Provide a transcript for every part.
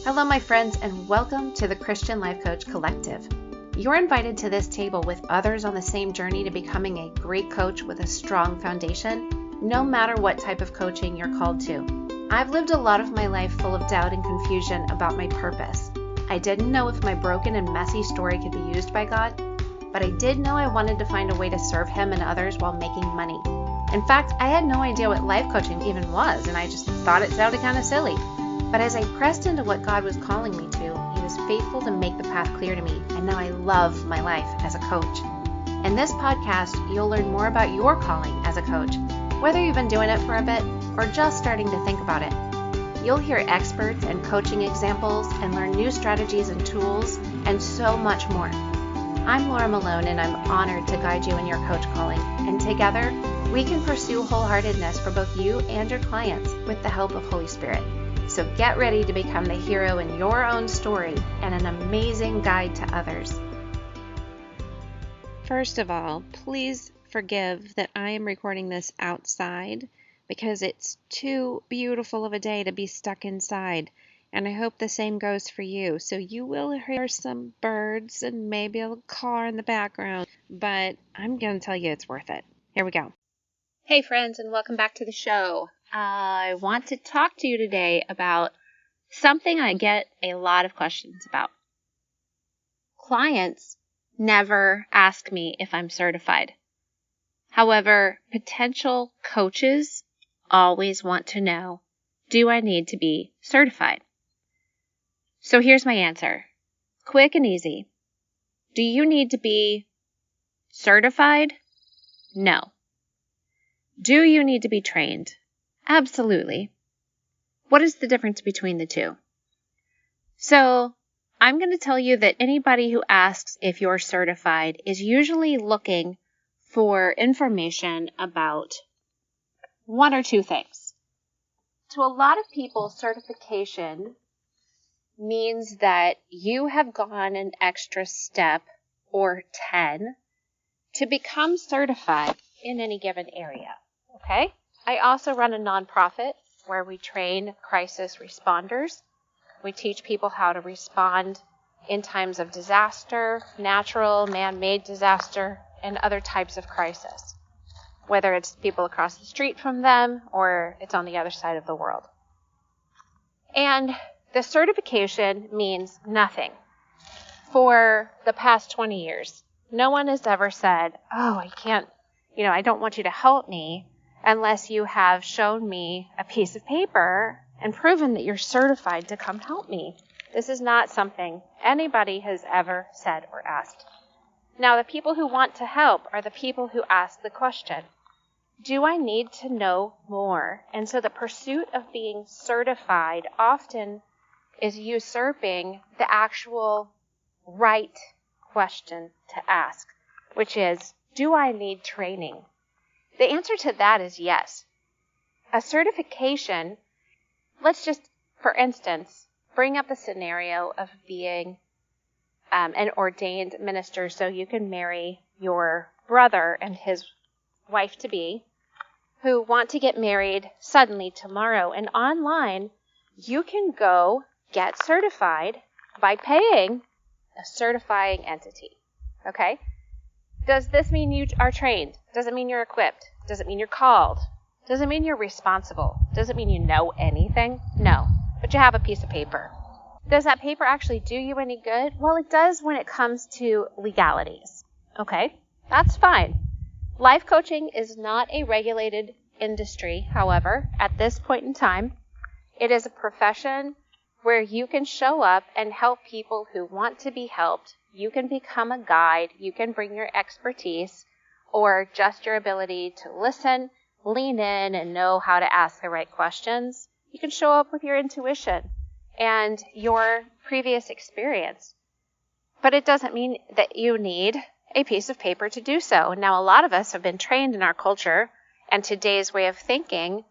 Hello, my friends, and welcome to the Christian Life Coach Collective. You're invited to this table with others on the same journey to becoming a great coach with a strong foundation, no matter what type of coaching you're called to. I've lived a lot of my life full of doubt and confusion about my purpose. I didn't know if my broken and messy story could be used by God, but I did know I wanted to find a way to serve Him and others while making money. In fact, I had no idea what life coaching even was, and I just thought it sounded kind of silly. But as I pressed into what God was calling me to, He was faithful to make the path clear to me, and now I love my life as a coach. In this podcast, you'll learn more about your calling as a coach, whether you've been doing it for a bit or just starting to think about it. You'll hear experts and coaching examples and learn new strategies and tools, and so much more. I'm Laura Malone, and I'm honored to guide you in your coach calling, and together, we can pursue wholeheartedness for both you and your clients with the help of Holy Spirit. So get ready to become the hero in your own story and an amazing guide to others. First of all, please forgive that I am recording this outside because it's too beautiful of a day to be stuck inside. And I hope the same goes for you. So you will hear some birds and maybe a car in the background, but I'm going to tell you it's worth it. Here we go. Hey friends, and welcome back to the show. I want to talk to you today about something I get a lot of questions about. Clients never ask me if I'm certified. However, potential coaches always want to know, do I need to be certified? So here's my answer. Quick and easy. Do you need to be certified? No. Do you need to be trained? Absolutely. What is the difference between the two? So, I'm going to tell you that anybody who asks if you're certified is usually looking for information about one or two things. To a lot of people, certification means that you have gone an extra step or 10 to become certified in any given area. Okay? I also run a nonprofit where we train crisis responders. We teach people how to respond in times of disaster, natural, man-made disaster, and other types of crisis, whether it's people across the street from them or it's on the other side of the world. And the certification means nothing. For the past 20 years, no one has ever said, oh, I don't want you to help me unless you have shown me a piece of paper and proven that you're certified to come help me. This is not something anybody has ever said or asked. Now, the people who want to help are the people who ask the question, do I need to know more? And so the pursuit of being certified often is usurping the actual right question to ask, which is, do I need training? The answer to that is yes. A certification, let's just, for instance, bring up the scenario of being an ordained minister so you can marry your brother and his wife-to-be who want to get married suddenly tomorrow. And online, you can go get certified by paying a certifying entity. Okay? Does this mean you are trained? Does it mean you're equipped? Does it mean you're called? Does it mean you're responsible? Does it mean you know anything? No. But you have a piece of paper. Does that paper actually do you any good? Well, it does when it comes to legalities. Okay? That's fine. Life coaching is not a regulated industry, however, at this point in time. It is a profession where you can show up and help people who want to be helped. You can become a guide. You can bring your expertise or just your ability to listen, lean in, and know how to ask the right questions. You can show up with your intuition and your previous experience. But it doesn't mean that you need a piece of paper to do so. Now, a lot of us have been trained in our culture and today's way of thinking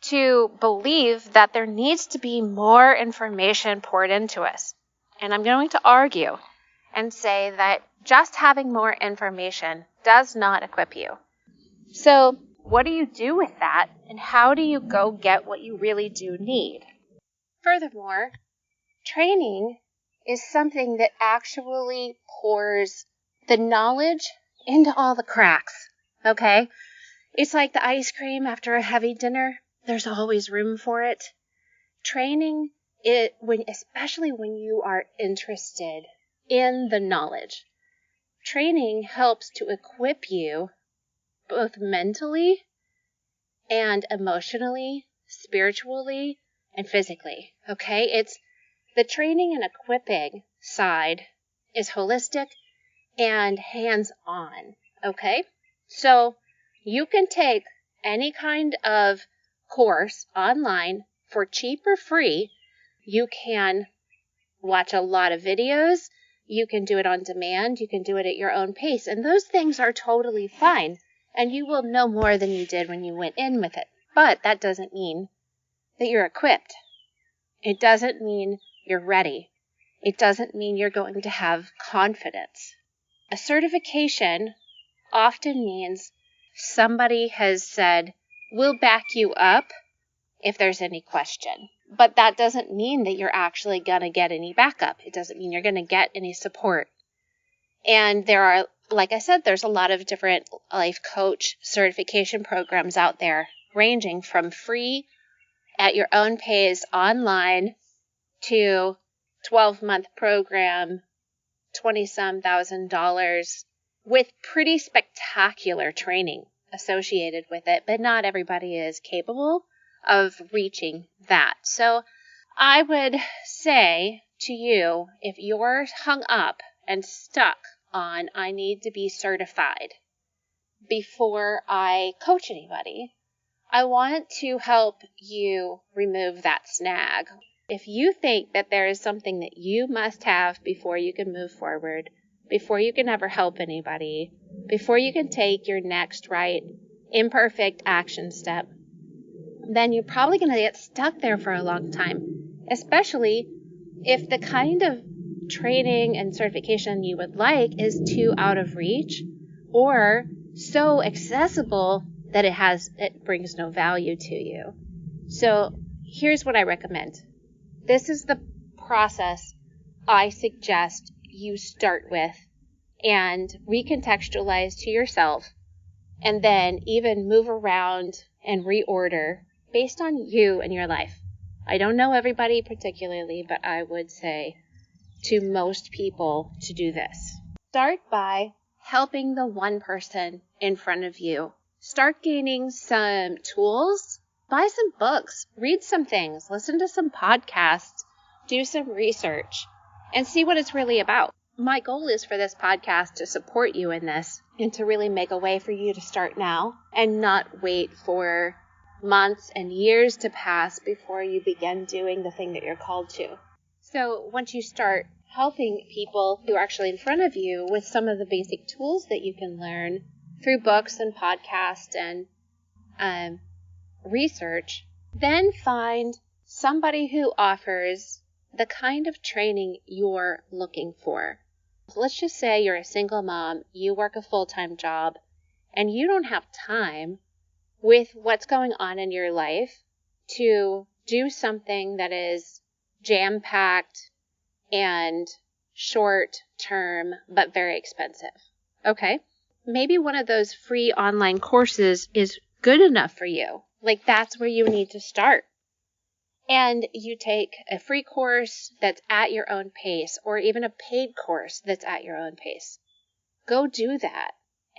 to believe that there needs to be more information poured into us. And I'm going to argue and say that just having more information does not equip you. So what do you do with that, and how do you go get what you really do need? Furthermore, Training is something that actually pours the knowledge into all the cracks, okay? It's like the ice cream after a heavy dinner. There's always room for it. Training, especially when you are interested in the knowledge, training helps to equip you both mentally and emotionally, spiritually, and physically, okay? It's the training and equipping side is holistic and hands-on, okay? So you can take any kind of course online for cheap or free. You can watch a lot of videos. You can do it on demand. You can do it at your own pace. And those things are totally fine. And you will know more than you did when you went in with it. But that doesn't mean that you're equipped. It doesn't mean you're ready. It doesn't mean you're going to have confidence. A certification often means somebody has said, we'll back you up if there's any question. But that doesn't mean that you're actually going to get any backup. It doesn't mean you're going to get any support. And there are, like I said, there's a lot of different life coach certification programs out there, ranging from free at your own pace online to 12-month program, $20-some thousand with pretty spectacular training associated with it, but not everybody is capable of reaching that. So I would say to you, if you're hung up and stuck on I need to be certified before I coach anybody, I want to help you remove that snag. If you think that there is something that you must have before you can move forward, before you can ever help anybody, before you can take your next right, imperfect action step, then you're probably going to get stuck there for a long time, especially if the kind of training and certification you would like is too out of reach or so accessible that it brings no value to you. So here's what I recommend. This is the process I suggest you start with and recontextualize to yourself, and then even move around and reorder based on you and your life. I don't know everybody particularly, but I would say to most people to do this. Start by helping the one person in front of you. Start gaining some tools. Buy some books, read some things, listen to some podcasts, do some research, and see what it's really about. My goal is for this podcast to support you in this and to really make a way for you to start now and not wait for months and years to pass before you begin doing the thing that you're called to. So once you start helping people who are actually in front of you with some of the basic tools that you can learn through books and podcasts and research, then find somebody who offers the kind of training you're looking for. Let's just say you're a single mom, you work a full-time job, and you don't have time with what's going on in your life to do something that is jam-packed and short-term but very expensive. Okay? Maybe one of those free online courses is good enough for you. Like, that's where you need to start. And you take a free course that's at your own pace, or even a paid course that's at your own pace. Go do that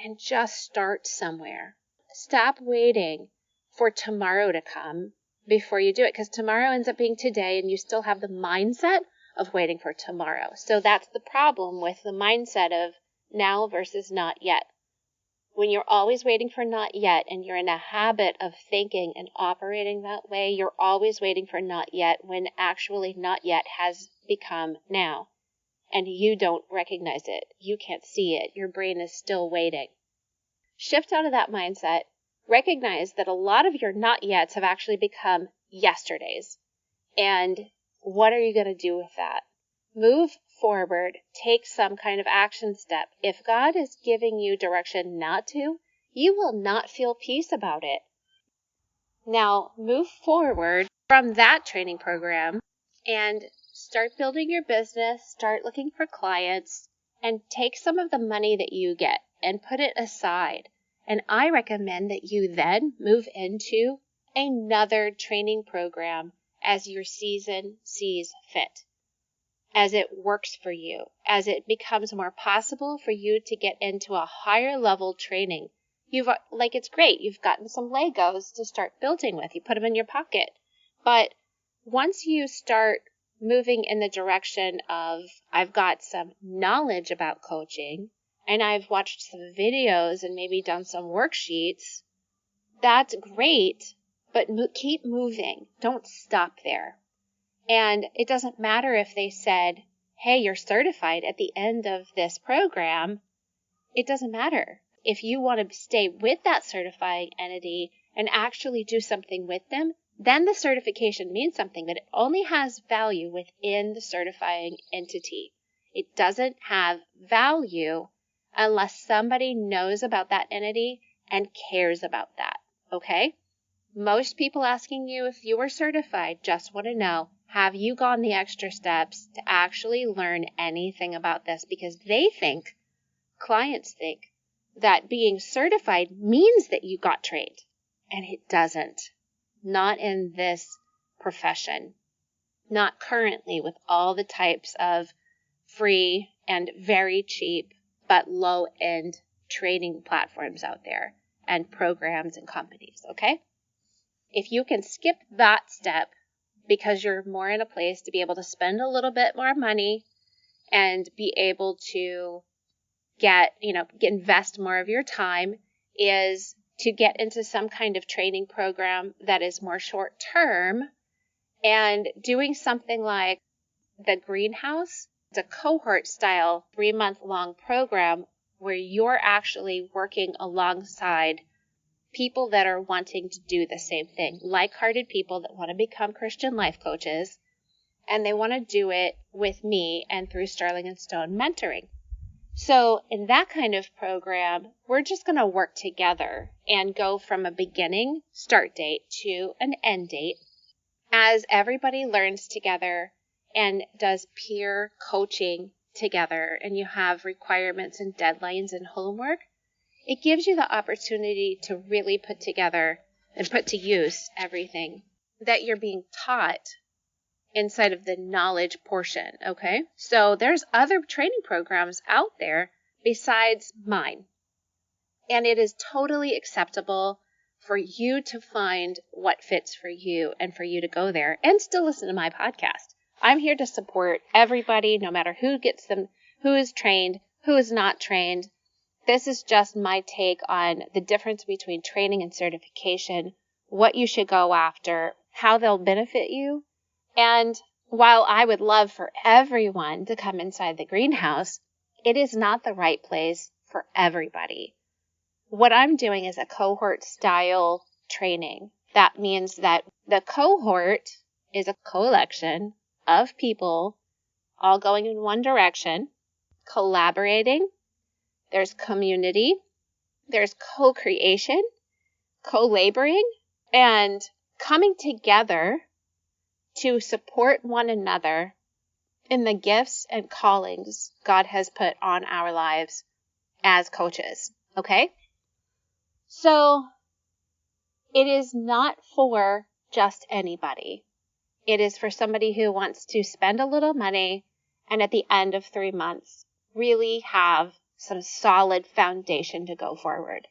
and just start somewhere. Stop waiting for tomorrow to come before you do it, because tomorrow ends up being today and you still have the mindset of waiting for tomorrow. So that's the problem with the mindset of now versus not yet. When you're always waiting for not yet and you're in a habit of thinking and operating that way, you're always waiting for not yet when actually not yet has become now. And you don't recognize it. You can't see it. Your brain is still waiting. Shift out of that mindset. Recognize that a lot of your not yets have actually become yesterdays. And what are you going to do with that? Move forward, take some kind of action step. If God is giving you direction not to, you will not feel peace about it. Now, move forward from that training program and start building your business, start looking for clients, and take some of the money that you get and put it aside. And I recommend that you then move into another training program as your season sees fit, as it works for you, as it becomes more possible for you to get into a higher level training. It's great. You've gotten some Legos to start building with. You put them in your pocket. But once you start moving in the direction of, I've got some knowledge about coaching, and I've watched some videos and maybe done some worksheets, that's great, but keep moving. Don't stop there. And it doesn't matter if they said, hey, you're certified at the end of this program. It doesn't matter. If you want to stay with that certifying entity and actually do something with them, then the certification means something, but it only has value within the certifying entity. It doesn't have value unless somebody knows about that entity and cares about that, okay? Most people asking you if you are certified just want to know, have you gone the extra steps to actually learn anything about this? Because clients think, that being certified means that you got trained. And it doesn't. Not in this profession. Not currently with all the types of free and very cheap but low-end training platforms out there and programs and companies, okay? If you can skip that step because you're more in a place to be able to spend a little bit more money and be able to invest more of your time, is to get into some kind of training program that is more short term and doing something like the greenhouse. It's a cohort style 3-month-long program where you're actually working alongside people that are wanting to do the same thing, like-hearted people that want to become Christian life coaches, and they want to do it with me and through Sterling and Stone mentoring. So in that kind of program, we're just going to work together and go from a beginning start date to an end date as everybody learns together and does peer coaching together, and you have requirements and deadlines and homework. It gives you the opportunity to really put together and put to use everything that you're being taught inside of the knowledge portion, okay? So there's other training programs out there besides mine. And it is totally acceptable for you to find what fits for you and for you to go there and still listen to my podcast. I'm here to support everybody, no matter who gets them, who is trained, who is not trained. This is just my take on the difference between training and certification, what you should go after, how they'll benefit you. And while I would love for everyone to come inside the greenhouse, it is not the right place for everybody. What I'm doing is a cohort style training. That means that the cohort is a collection of people all going in one direction, collaborating. There's community, there's co-creation, co-laboring, and coming together to support one another in the gifts and callings God has put on our lives as coaches, okay? So it is not for just anybody. It is for somebody who wants to spend a little money and at the end of 3 months really have some solid foundation to go forward.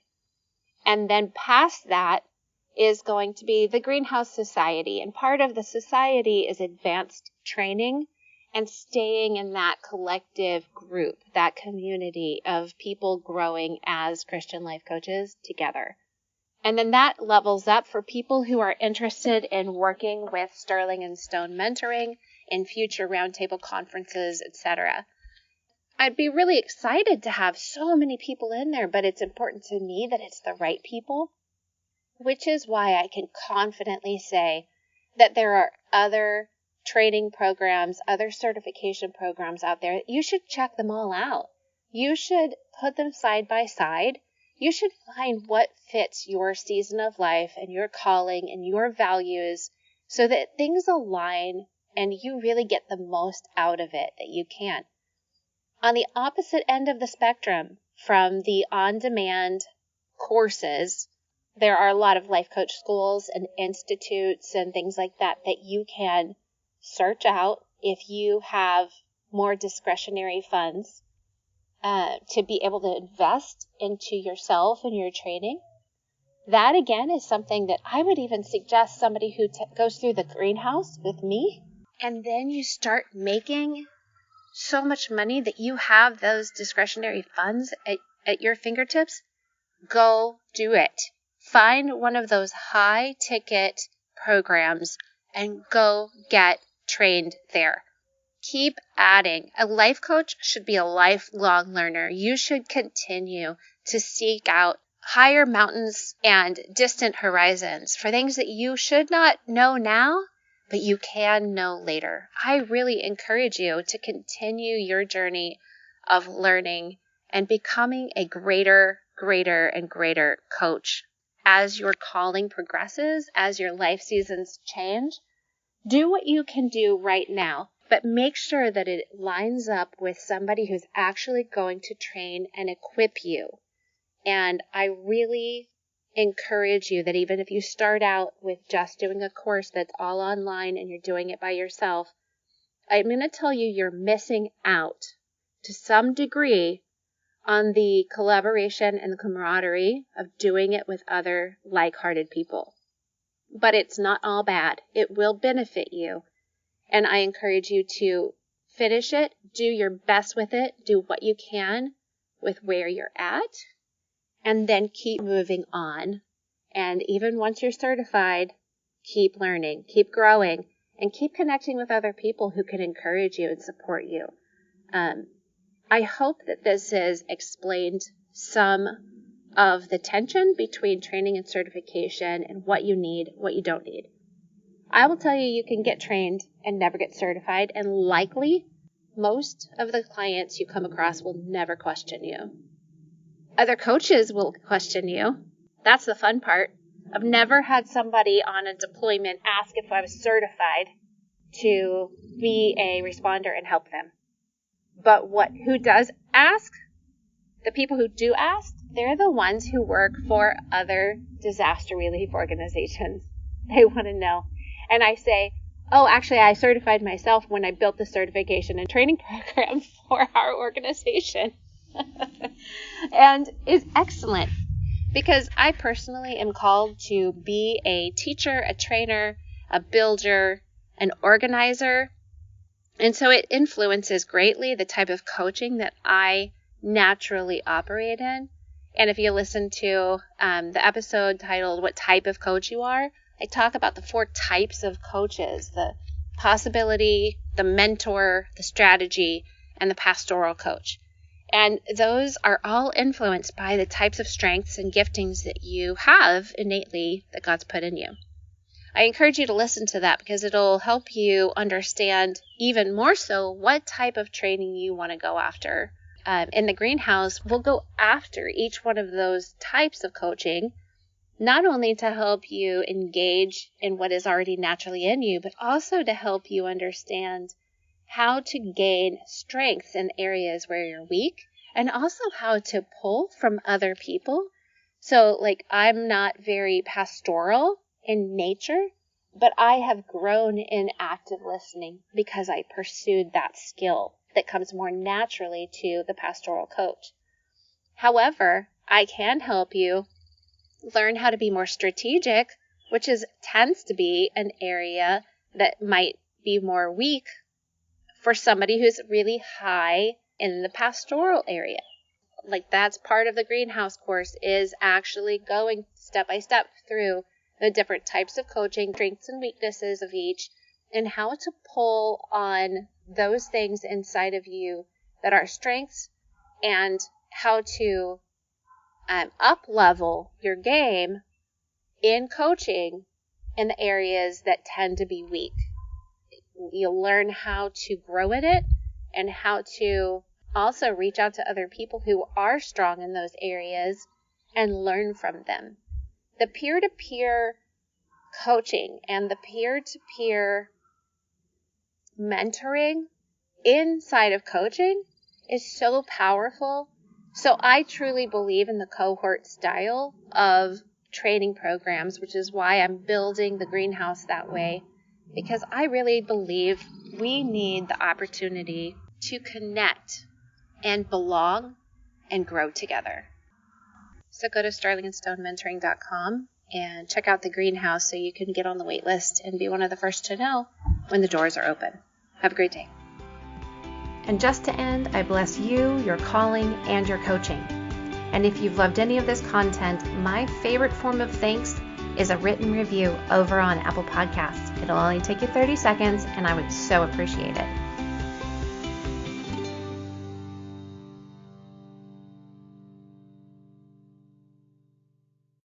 And then past that is going to be the Greenhouse Society. And part of the society is advanced training and staying in that collective group, that community of people growing as Christian life coaches together. And then that levels up for people who are interested in working with Sterling and Stone mentoring in future roundtable conferences, etc. I'd be really excited to have so many people in there, but it's important to me that it's the right people, which is why I can confidently say that there are other training programs, other certification programs out there. You should check them all out. You should put them side by side. You should find what fits your season of life and your calling and your values so that things align and you really get the most out of it that you can. On the opposite end of the spectrum from the on-demand courses, there are a lot of life coach schools and institutes and things like that you can search out if you have more discretionary funds to be able to invest into yourself and your training. That, again, is something that I would even suggest somebody who goes through the greenhouse with me, and then you start making so much money that you have those discretionary funds at your fingertips. Go do it. Find one of those high ticket programs and go get trained there. Keep adding. A life coach should be a lifelong learner. You should continue to seek out higher mountains and distant horizons for things that you should not know now, but you can know later. I really encourage you to continue your journey of learning and becoming a greater and greater coach. As your calling progresses, as your life seasons change, do what you can do right now, but make sure that it lines up with somebody who's actually going to train and equip you. And I really encourage you that even if you start out with just doing a course that's all online and you're doing it by yourself, I'm going to tell you you're missing out to some degree on the collaboration and the camaraderie of doing it with other like-hearted people. But it's not all bad. It will benefit you. And I encourage you to finish it, do your best with it, do what you can with where you're at, and then keep moving on. And even once you're certified, keep learning, keep growing, and keep connecting with other people who can encourage you and support you. I hope that this has explained some of the tension between training and certification and what you need, what you don't need. I will tell you, you can get trained and never get certified, and likely most of the clients you come across will never question you. Other coaches will question you. That's the fun part. I've never had somebody on a deployment ask if I was certified to be a responder and help them. But who does ask? The people who do ask, they're the ones who work for other disaster relief organizations. They want to know. And I say, oh, actually, I certified myself when I built the certification and training program for our organization. And it's excellent because I personally am called to be a teacher, a trainer, a builder, an organizer. And so it influences greatly the type of coaching that I naturally operate in. And if you listen to the episode titled What Type of Coach You Are, I talk about the 4 types of coaches: the possibility, the mentor, the strategy, and the pastoral coach. And those are all influenced by the types of strengths and giftings that you have innately that God's put in you. I encourage you to listen to that because it'll help you understand even more so what type of training you want to go after. In the greenhouse, we'll go after each one of those types of coaching, not only to help you engage in what is already naturally in you, but also to help you understand how to gain strengths in areas where you're weak, and also how to pull from other people. So, like, I'm not very pastoral in nature, but I have grown in active listening because I pursued that skill that comes more naturally to the pastoral coach. However, I can help you learn how to be more strategic, which tends to be an area that might be more weak for somebody who's really high in the pastoral area. Like, that's part of the greenhouse course, is actually going step by step through the different types of coaching, strengths and weaknesses of each, and how to pull on those things inside of you that are strengths, and how to up-level your game in coaching in the areas that tend to be weak. You'll learn how to grow in it and how to also reach out to other people who are strong in those areas and learn from them. The peer-to-peer coaching and the peer-to-peer mentoring inside of coaching is so powerful. So I truly believe in the cohort style of training programs, which is why I'm building the greenhouse that way, because I really believe we need the opportunity to connect and belong and grow together. So go to sterlingandstonementoring.com and check out the greenhouse so you can get on the wait list and be one of the first to know when the doors are open. Have a great day. And just to end, I bless you, your calling, and your coaching. And if you've loved any of this content, my favorite form of thanks is a written review over on Apple Podcasts. It'll only take you 30 seconds, and I would so appreciate it.